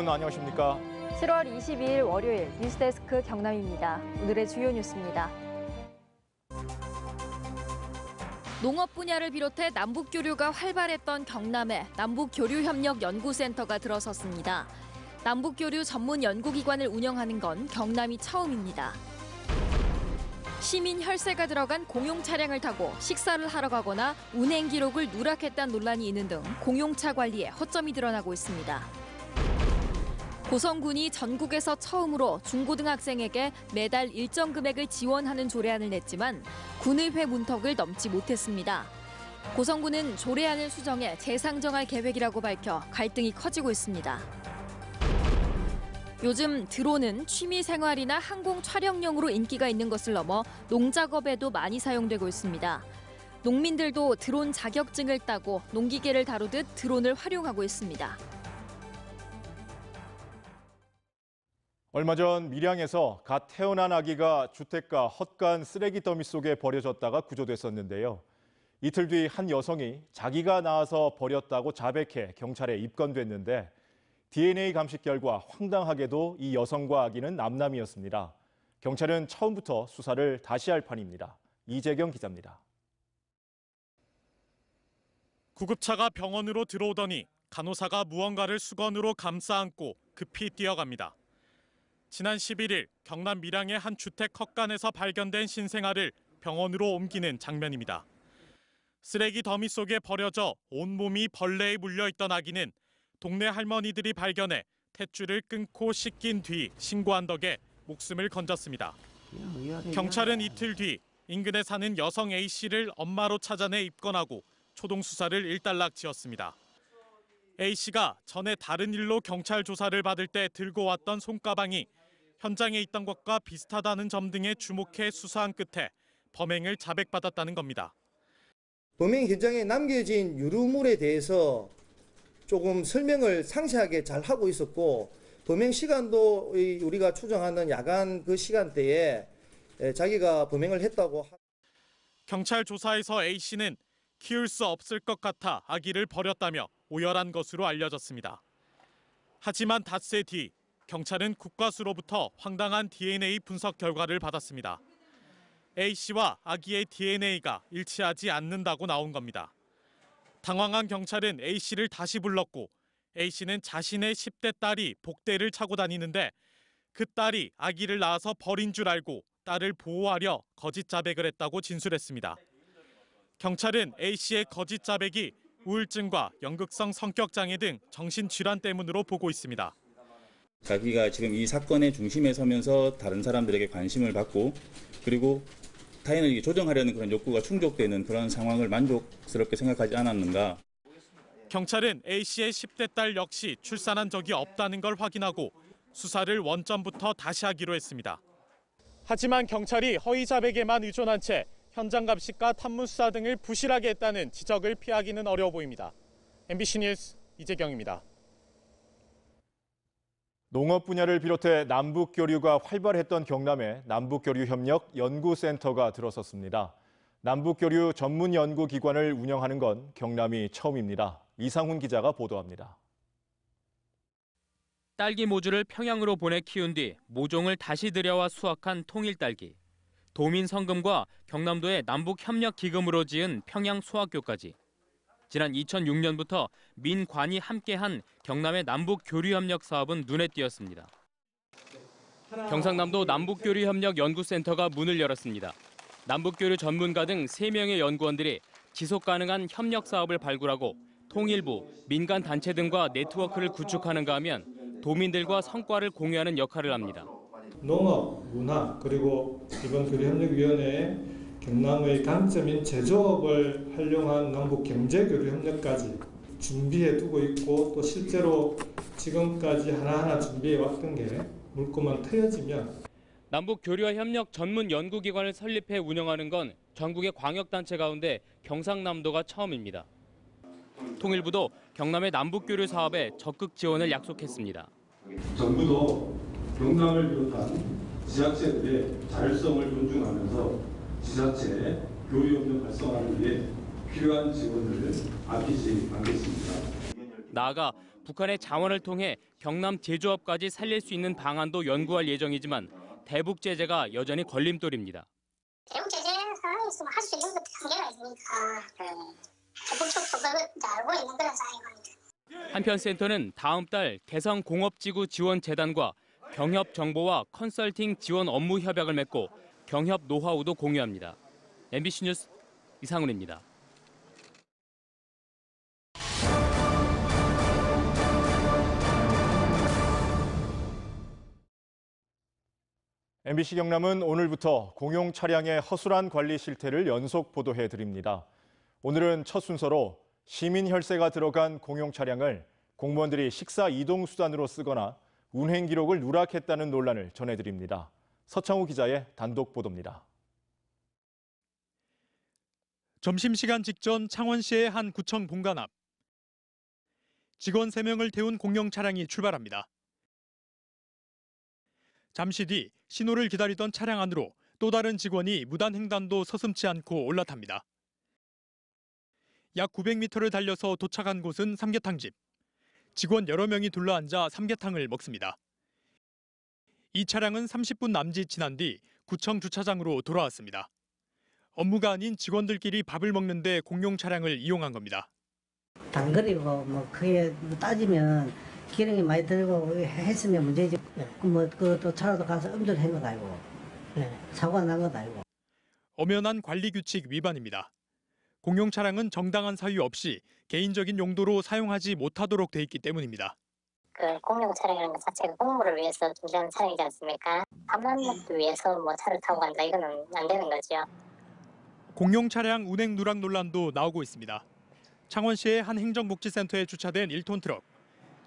여러분 안녕하십니까? 7월 22일 월요일 뉴스데스크 경남입니다. 오늘의 주요 뉴스입니다. 농업 분야를 비롯해 남북 교류가 활발했던 경남에 남북교류협력연구센터가 들어섰습니다. 남북 교류 전문 연구기관을 운영하는 건 경남이 처음입니다. 시민 혈세가 들어간 공용 차량을 타고 식사를 하러 가거나 운행 기록을 누락했다는 논란이 있는 등 공용차 관리에 허점이 드러나고 있습니다. 고성군이 전국에서 처음으로 중고등학생에게 매달 일정 금액을 지원하는 조례안을 냈지만 군의회 문턱을 넘지 못했습니다. 고성군은 조례안을 수정해 재상정할 계획이라고 밝혀 갈등이 커지고 있습니다. 요즘 드론은 취미 생활이나 항공 촬영용으로 인기가 있는 것을 넘어 농작업에도 많이 사용되고 있습니다. 농민들도 드론 자격증을 따고 농기계를 다루듯 드론을 활용하고 있습니다. 얼마 전 밀양에서 갓 태어난 아기가 주택가 헛간 쓰레기 더미 속에 버려졌다가 구조됐었는데요. 이틀 뒤 한 여성이 자기가 낳아서 버렸다고 자백해 경찰에 입건됐는데 DNA 감식 결과 황당하게도 이 여성과 아기는 남남이었습니다. 경찰은 처음부터 수사를 다시 할 판입니다. 이재경 기자입니다. 구급차가 병원으로 들어오더니 간호사가 무언가를 수건으로 감싸 안고 급히 뛰어갑니다. 지난 11일 경남 밀양의 한 주택 헛간에서 발견된 신생아를 병원으로 옮기는 장면입니다. 쓰레기 더미 속에 버려져 온몸이 벌레에 물려있던 아기는 동네 할머니들이 발견해 탯줄을 끊고 씻긴 뒤 신고한 덕에 목숨을 건졌습니다. 경찰은 이틀 뒤 인근에 사는 여성 A씨를 엄마로 찾아내 입건하고 초동 수사를 일단락지었습니다. A씨가 전에 다른 일로 경찰 조사를 받을 때 들고 왔던 손가방이 현장에 있던 것과 비슷하다는 점 등에 주목해 수사한 끝에 범행을 자백받았다는 겁니다. 범행 현장에 남겨진 유류물에 대해서 조금 설명을 상세하게 잘 하고 있었고 범행 시간도 우리가 추정하는 야간 그 시간대에 자기가 범행을 했다고. 경찰 조사에서 A씨는 키울 수 없을 것 같아 아기를 버렸다며 오열한 것으로 알려졌습니다. 하지만 닷새 뒤 경찰은 국과수로부터 황당한 DNA 분석 결과를 받았습니다. A씨와 아기의 DNA가 일치하지 않는다고 나온 겁니다. 당황한 경찰은 A씨를 다시 불렀고 A씨는 자신의 10대 딸이 복대를 차고 다니는데 그 딸이 아기를 낳아서 버린 줄 알고 딸을 보호하려 거짓 자백을 했다고 진술했습니다. 경찰은 A씨의 거짓 자백이 우울증과 연극성 성격장애 등 정신질환 때문으로 보고 있습니다. 자기가 지금 이 사건의 중심에 서면서 다른 사람들에게 관심을 받고 그리고 타인을 조정하려는 그런 욕구가 충족되는 그런 상황을 만족스럽게 생각하지 않았는가. 경찰은 A씨의 10대 딸 역시 출산한 적이 없다는 걸 확인하고 수사를 원점부터 다시 하기로 했습니다. 하지만 경찰이 허위 자백에만 의존한 채 현장 감식과 탐문 수사 등을 부실하게 했다는 지적을 피하기는 어려워 보입니다. MBC 뉴스 이재경입니다. 농업 분야를 비롯해 남북 교류가 활발했던 경남에 남북교류협력연구센터가 들어섰습니다. 남북교류 전문 연구기관을 운영하는 건 경남이 처음입니다. 이상훈 기자가 보도합니다. 딸기 모주를 평양으로 보내 키운 뒤 모종을 다시 들여와 수확한 통일딸기. 도민 성금과 경남도의 남북협력기금으로 지은 평양 수학교까지. 지난 2006년부터 민관이 함께한 경남의 남북교류협력 사업은 눈에 띄었습니다. 경상남도 남북교류협력연구센터가 문을 열었습니다. 남북교류 전문가 등 3명의 연구원들이 지속가능한 협력 사업을 발굴하고 통일부, 민간단체 등과 네트워크를 구축하는가 하면 도민들과 성과를 공유하는 역할을 합니다. 농업, 문화, 그리고 이번 교류협력위원회에 경남의 강점인 제조업을 활용한 남북경제교류협력까지 준비해 두고 있고 또 실제로 지금까지 하나하나 준비해 왔던 게 물꼬만 트여지면 남북교류와 협력 전문 연구기관을 설립해 운영하는 건 전국의 광역단체 가운데 경상남도가 처음입니다. 통일부도 경남의 남북교류 사업에 적극 지원을 약속했습니다. 정부도 경남을 비롯한 지자체들의 자율성을 존중하면서 지자체의 교류협력 활성화를 위해 필요한 지원을 아끼지 않겠습니다. 나아가 북한의 자원을 통해 경남 제조업까지 살릴 수 있는 방안도 연구할 예정이지만 대북 제재가 여전히 걸림돌입니다. 대북 제재 상황에서 할 수 있는 것도 한계가 있으니까 대북 촉구가 알고 있는 그런 상황입니다. 한편 센터는 다음 달 개성 공업지구 지원재단과 경협 정보와 컨설팅 지원 업무 협약을 맺고 경협 노하우도 공유합니다. MBC 뉴스 이상훈입니다. MBC 경남은 오늘부터 공용 차량의 허술한 관리 실태를 연속 보도해 드립니다. 오늘은 첫 순서로 시민 혈세가 들어간 공용 차량을 공무원들이 식사 이동 수단으로 쓰거나 운행 기록을 누락했다는 논란을 전해드립니다. 서창우 기자의 단독 보도입니다. 점심시간 직전 창원시의 한 구청 본관 앞. 직원 3명을 태운 공용 차량이 출발합니다. 잠시 뒤 신호를 기다리던 차량 안으로 또 다른 직원이 무단 횡단도 서슴지 않고 올라탑니다. 약 900m를 달려서 도착한 곳은 삼계탕집. 직원 여러 명이 둘러앉아 삼계탕을 먹습니다. 이 차량은 30분 남짓 지난 뒤 구청 주차장으로 돌아왔습니다. 업무가 아닌 직원들끼리 밥을 먹는데 공용 차량을 이용한 겁니다. 단거리고 그게 따지면 기름이 많이 들고 했으면 문제지. 또 차로도 가서 음주를 한 건 아니고 사고가 난 건 아니고. 엄연한 관리 규칙 위반입니다. 공용 차량은 정당한 사유 없이 개인적인 용도로 사용하지 못하도록 돼 있기 때문입니다. 그 공용 차량이라는 것 자체가 공무를 위해서 준비한 차량이지 않습니까? 밥만 먹기 위해서 차를 타고 간다 이거는 안 되는 거죠. 공용 차량 운행 누락 논란도 나오고 있습니다. 창원시의 한 행정복지센터에 주차된 1톤 트럭.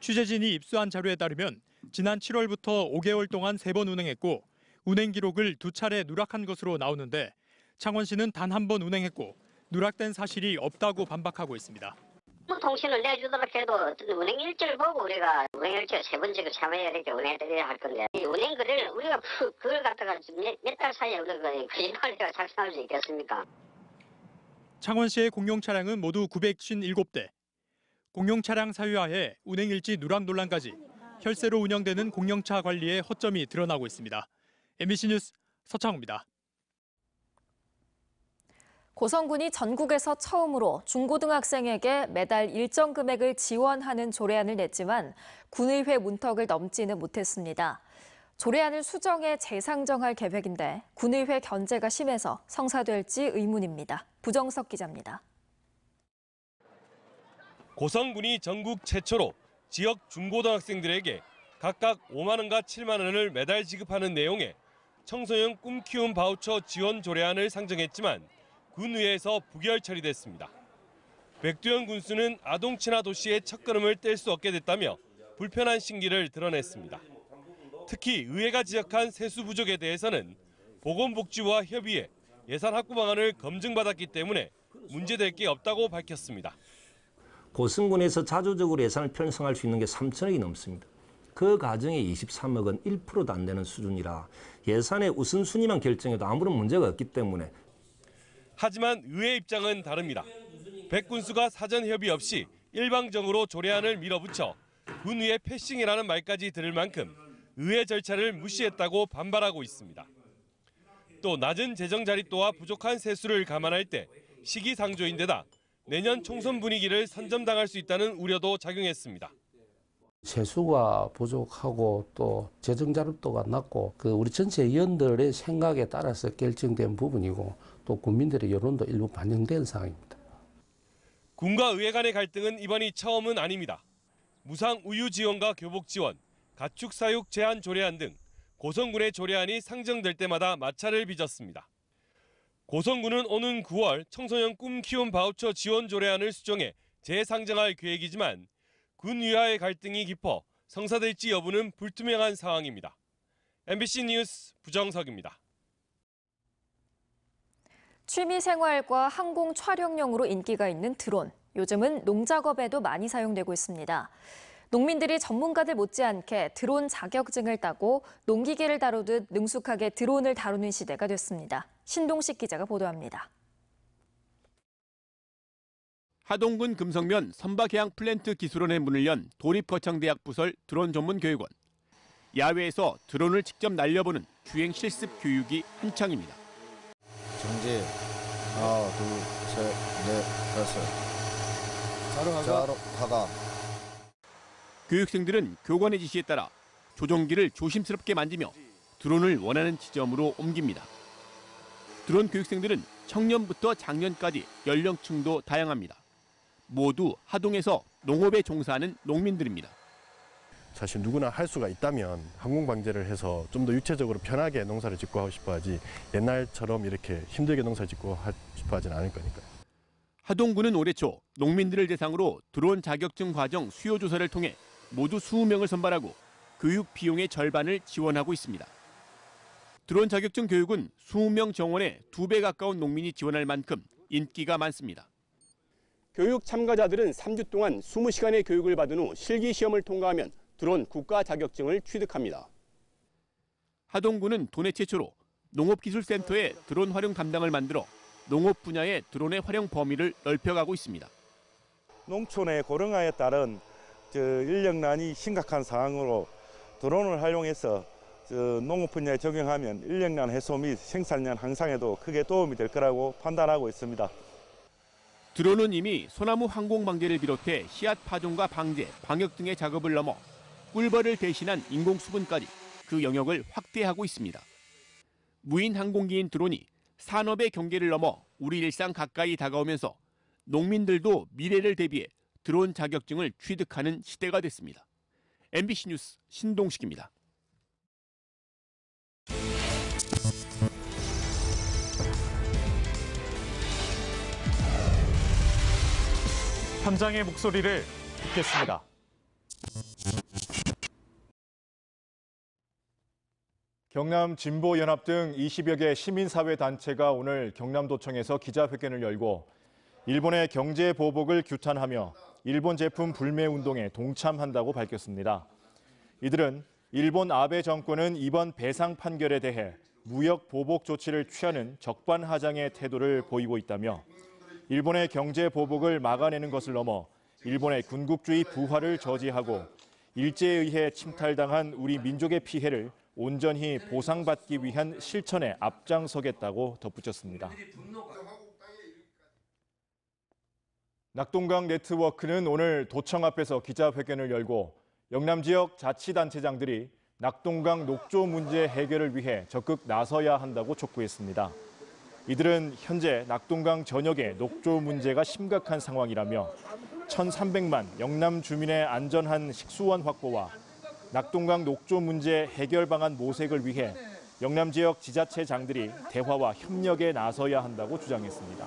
취재진이 입수한 자료에 따르면 지난 7월부터 5개월 동안 3번 운행했고 운행 기록을 2차례 누락한 것으로 나오는데 창원시는 단 한 번 운행했고 누락된 사실이 없다고 반박하고 있습니다. 통신을 내주도록 해도 운행 일지를 보고 우리가 운행 일지를 3번 참여해야 이렇게 운행해야 할 건데 이 운행 글을 우리가 그걸 갖다가 몇 달 사이에 우리가 거짓말을 작성할 수 있겠습니까? 창원시의 공용 차량은 모두 957대. 공용 차량 사유화에 운행 일지 누락 논란까지 혈세로 운영되는 공용차 관리에 허점이 드러나고 있습니다. MBC 뉴스 서창우입니다. 고성군이 전국에서 처음으로 중고등학생에게 매달 일정 금액을 지원하는 조례안을 냈지만 군의회 문턱을 넘지는 못했습니다. 조례안을 수정해 재상정할 계획인데 군의회 견제가 심해서 성사될지 의문입니다. 부정석 기자입니다. 고성군이 전국 최초로 지역 중고등학생들에게 각각 5만 원과 7만 원을 매달 지급하는 내용의 청소년 꿈 키움 바우처 지원 조례안을 상정했지만 군의회에서 부결 처리됐습니다. 백두현 군수는 아동 친화 도시의 첫걸음을 뗄 수 없게 됐다며 불편한 심기를 드러냈습니다. 특히 의회가 지적한 세수 부족에 대해서는 보건복지부와 협의해 예산 확보 방안을 검증받았기 때문에 문제될 게 없다고 밝혔습니다. 고성군에서 자주적으로 예산을 편성할 수 있는 게 3천억이 넘습니다. 그 가정에 23억은 1%도 안 되는 수준이라 예산의 우선순위만 결정해도 아무런 문제가 없기 때문에. 하지만 의회 입장은 다릅니다. 백 군수가 사전 협의 없이 일방적으로 조례안을 밀어붙여 군의회 패싱이라는 말까지 들을 만큼 의회 절차를 무시했다고 반발하고 있습니다. 또 낮은 재정 자립도와 부족한 세수를 감안할 때 시기상조인데다 내년 총선 분위기를 선점당할 수 있다는 우려도 작용했습니다. 세수가 부족하고 또 재정 자립도가 낮고 우리 전체 의원들의 생각에 따라서 결정된 부분이고 또 국민들의 여론도 일부 반영된 상황입니다. 군과 의회 간의 갈등은 이번이 처음은 아닙니다. 무상 우유 지원과 교복 지원, 가축 사육 제한 조례안 등 고성군의 조례안이 상정될 때마다 마찰을 빚었습니다. 고성군은 오는 9월 청소년 꿈 키움 바우처 지원 조례안을 수정해 재상정할 계획이지만 군 위와의 갈등이 깊어 성사될지 여부는 불투명한 상황입니다. MBC 뉴스 부정석입니다. 취미생활과 항공 촬영용으로 인기가 있는 드론. 요즘은 농작업에도 많이 사용되고 있습니다. 농민들이 전문가들 못지않게 드론 자격증을 따고 농기계를 다루듯 능숙하게 드론을 다루는 시대가 됐습니다. 신동식 기자가 보도합니다. 하동군 금성면 선박해양 플랜트 기술원의 문을 연 도립거창대학 부설 드론 전문 교육원. 야외에서 드론을 직접 날려보는 주행 실습 교육이 한창입니다. 정지. 하나, 둘, 셋, 넷, 다섯. 자로 가가. 교육생들은 교관의 지시에 따라 조종기를 조심스럽게 만지며 드론을 원하는 지점으로 옮깁니다. 드론 교육생들은 청년부터 장년까지 연령층도 다양합니다. 모두 하동에서 농업에 종사하는 농민들입니다. 사실 누구나 할 수가 있다면 항공방제를 해서 좀 더 육체적으로 편하게 농사를 짓고 하고 싶어 하지 옛날처럼 이렇게 힘들게 농사를 짓고 싶어 하진 않을 거니까요. 하동군은 올해 초 농민들을 대상으로 드론 자격증 과정 수요 조사를 통해 모두 20명을 선발하고 교육 비용의 절반을 지원하고 있습니다. 드론 자격증 교육은 20명 정원에 2배 가까운 농민이 지원할 만큼 인기가 많습니다. 교육 참가자들은 3주 동안 20시간의 교육을 받은 후 실기 시험을 통과하면 드론 국가 자격증을 취득합니다. 하동군은 도내 최초로 농업기술센터에 드론 활용 담당을 만들어 농업 분야의 드론의 활용 범위를 넓혀가고 있습니다. 농촌의 고령화에 따른 인력난이 심각한 상황으로 드론을 활용해서 농업 분야에 적용하면 인력난 해소 및 생산량 향상에도 크게 도움이 될 거라고 판단하고 있습니다. 드론은 이미 소나무 항공 방제를 비롯해 씨앗 파종과 방제, 방역 등의 작업을 넘어 꿀벌을 대신한 인공 수분까지 그 영역을 확대하고 있습니다. 무인 항공기인 드론이 산업의 경계를 넘어 우리 일상 가까이 다가오면서 농민들도 미래를 대비해 드론 자격증을 취득하는 시대가 됐습니다. MBC 뉴스 신동식입니다. 현장의 목소리를 듣겠습니다. 경남 진보연합 등 20여 개 시민사회단체가 오늘 경남도청에서 기자회견을 열고 일본의 경제 보복을 규탄하며 일본 제품 불매 운동에 동참한다고 밝혔습니다. 이들은 일본 아베 정권은 이번 배상 판결에 대해 무역 보복 조치를 취하는 적반하장의 태도를 보이고 있다며 일본의 경제 보복을 막아내는 것을 넘어 일본의 군국주의 부활을 저지하고 일제에 의해 침탈당한 우리 민족의 피해를 온전히 보상받기 위한 실천에 앞장서겠다고 덧붙였습니다. 낙동강 네트워크는 오늘 도청 앞에서 기자회견을 열고 영남 지역 자치단체장들이 낙동강 녹조 문제 해결을 위해 적극 나서야 한다고 촉구했습니다. 이들은 현재 낙동강 전역의 녹조 문제가 심각한 상황이라며 1,300만 영남 주민의 안전한 식수원 확보와 낙동강 녹조 문제 해결 방안 모색을 위해 영남 지역 지자체장들이 대화와 협력에 나서야 한다고 주장했습니다.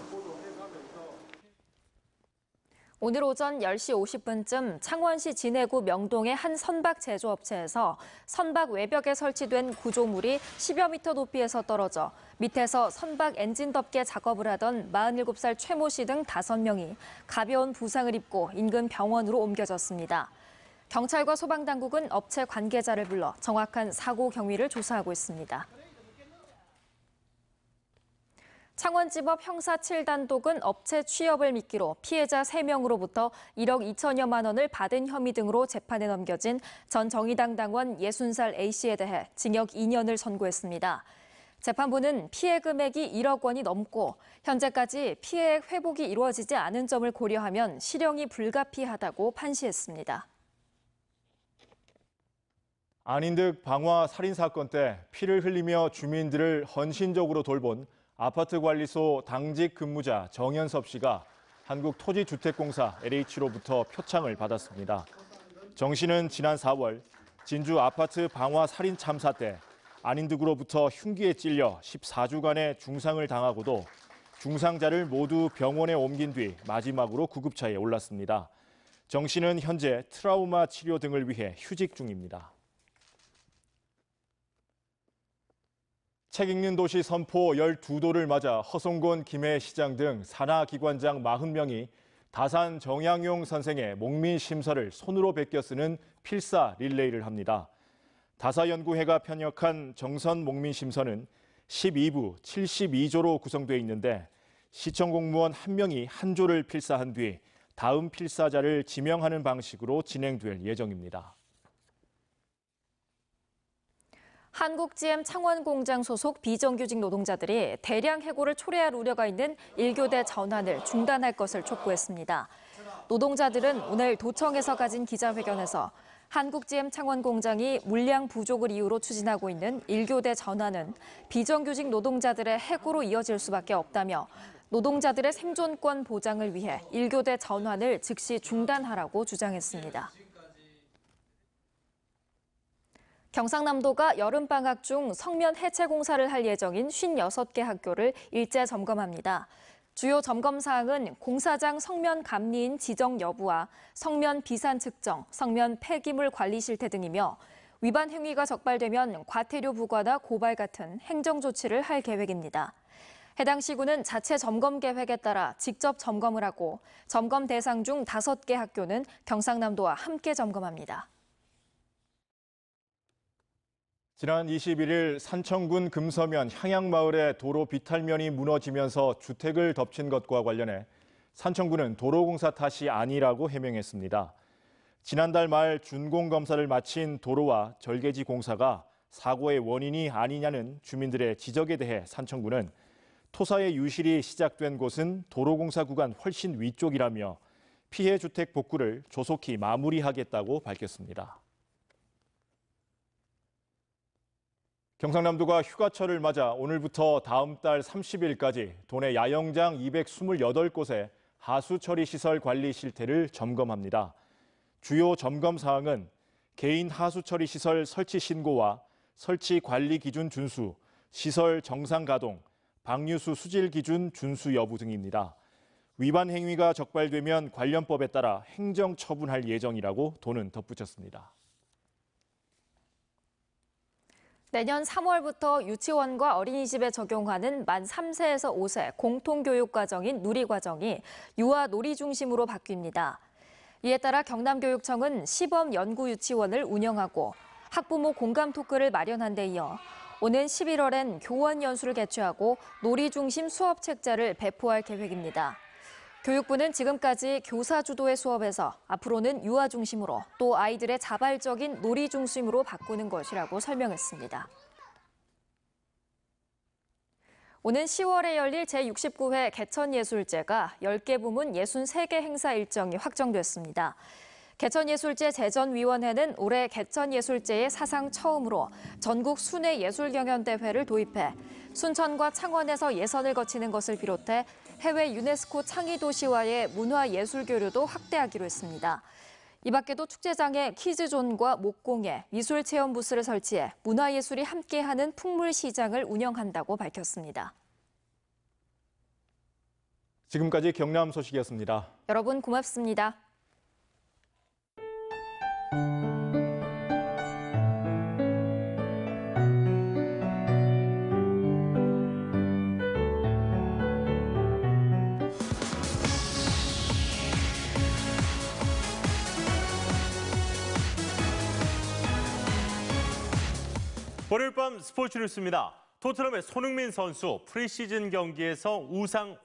오늘 오전 10시 50분쯤 창원시 진해구 명동의 한 선박 제조업체에서 선박 외벽에 설치된 구조물이 10여 미터 높이에서 떨어져 밑에서 선박 엔진 덮개 작업을 하던 47살 최모 씨 등 5명이 가벼운 부상을 입고 인근 병원으로 옮겨졌습니다. 경찰과 소방당국은 업체 관계자를 불러 정확한 사고 경위를 조사하고 있습니다. 창원지법 형사 7단독은 업체 취업을 미끼로 피해자 3명으로부터 1억 2천여만 원을 받은 혐의 등으로 재판에 넘겨진 전 정의당 당원 60살 A씨에 대해 징역 2년을 선고했습니다. 재판부는 피해 금액이 1억 원이 넘고 현재까지 피해액 회복이 이루어지지 않은 점을 고려하면 실형이 불가피하다고 판시했습니다. 아닌 듯 방화 살인 사건 때 피를 흘리며 주민들을 헌신적으로 돌본 아파트 관리소 당직 근무자 정현섭 씨가 한국토지주택공사 LH로부터 표창을 받았습니다. 정 씨는 지난 4월 진주 아파트 방화 살인 참사 때 아닌 듯으로부터 흉기에 찔려 14주간의 중상을 당하고도 중상자를 모두 병원에 옮긴 뒤 마지막으로 구급차에 올랐습니다. 정 씨는 현재 트라우마 치료 등을 위해 휴직 중입니다. 책 읽는 도시 선포 12도를 맞아 허송곤 김해 시장 등 산하기관장 40명이 다산 정양용 선생의 목민 심서를 손으로 베껴 쓰는 필사 릴레이를 합니다. 다사연구회가 편역한 정선 목민 심서는 12부 72조로 구성되어 있는데 시청 공무원 1명이 한 조를 필사한 뒤 다음 필사자를 지명하는 방식으로 진행될 예정입니다. 한국-GM 창원공장 소속 비정규직 노동자들이 대량 해고를 초래할 우려가 있는 1교대 전환을 중단할 것을 촉구했습니다. 노동자들은 오늘 도청에서 가진 기자회견에서 한국-GM 창원공장이 물량 부족을 이유로 추진하고 있는 1교대 전환은 비정규직 노동자들의 해고로 이어질 수밖에 없다며 노동자들의 생존권 보장을 위해 1교대 전환을 즉시 중단하라고 주장했습니다. 경상남도가 여름방학 중 성면 해체 공사를 할 예정인 56개 학교를 일제 점검합니다. 주요 점검 사항은 공사장 성면 감리인 지정 여부와 성면 비산 측정, 성면 폐기물 관리 실태 등이며 위반 행위가 적발되면 과태료 부과나 고발 같은 행정 조치를 할 계획입니다. 해당 시군은 자체 점검 계획에 따라 직접 점검을 하고 점검 대상 중 5개 학교는 경상남도와 함께 점검합니다. 지난 21일 산청군 금서면 향양마을의 도로 비탈면이 무너지면서 주택을 덮친 것과 관련해 산청군은 도로공사 탓이 아니라고 해명했습니다. 지난달 말 준공검사를 마친 도로와 절개지 공사가 사고의 원인이 아니냐는 주민들의 지적에 대해 산청군은 토사의 유실이 시작된 곳은 도로공사 구간 훨씬 위쪽이라며 피해 주택 복구를 조속히 마무리하겠다고 밝혔습니다. 경상남도가 휴가철을 맞아 오늘부터 다음 달 30일까지 도내 야영장 228곳의 하수처리 시설 관리 실태를 점검합니다. 주요 점검 사항은 개인 하수처리 시설 설치 신고와 설치 관리 기준 준수, 시설 정상 가동, 방류수 수질 기준 준수 여부 등입니다. 위반 행위가 적발되면 관련법에 따라 행정 처분할 예정이라고 도는 덧붙였습니다. 내년 3월부터 유치원과 어린이집에 적용하는 만 3세에서 5세 공통교육과정인 누리과정이 유아 놀이 중심으로 바뀝니다. 이에 따라 경남교육청은 시범 연구 유치원을 운영하고 학부모 공감 토크를 마련한 데 이어 오는 11월엔 교원 연수를 개최하고 놀이 중심 수업 책자를 배포할 계획입니다. 교육부는 지금까지 교사 주도의 수업에서 앞으로는 유아 중심으로 또 아이들의 자발적인 놀이 중심으로 바꾸는 것이라고 설명했습니다. 오는 10월에 열릴 제69회 개천예술제가 10개 부문 63개 행사 일정이 확정됐습니다. 개천예술제 제전위원회는 올해 개천예술제의 사상 처음으로 전국 순회 예술경연대회를 도입해 순천과 창원에서 예선을 거치는 것을 비롯해 해외 유네스코 창의도시와의 문화예술교류도 확대하기로 했습니다. 이 밖에도 축제장에 퀴즈존과 목공예, 미술체험 부스를 설치해 문화예술이 함께하는 풍물시장을 운영한다고 밝혔습니다. 지금까지 경남 소식이었습니다. 여러분 고맙습니다. 월요일 밤 스포츠 뉴스입니다. 토트넘의 손흥민 선수 프리시즌 경기에서 우상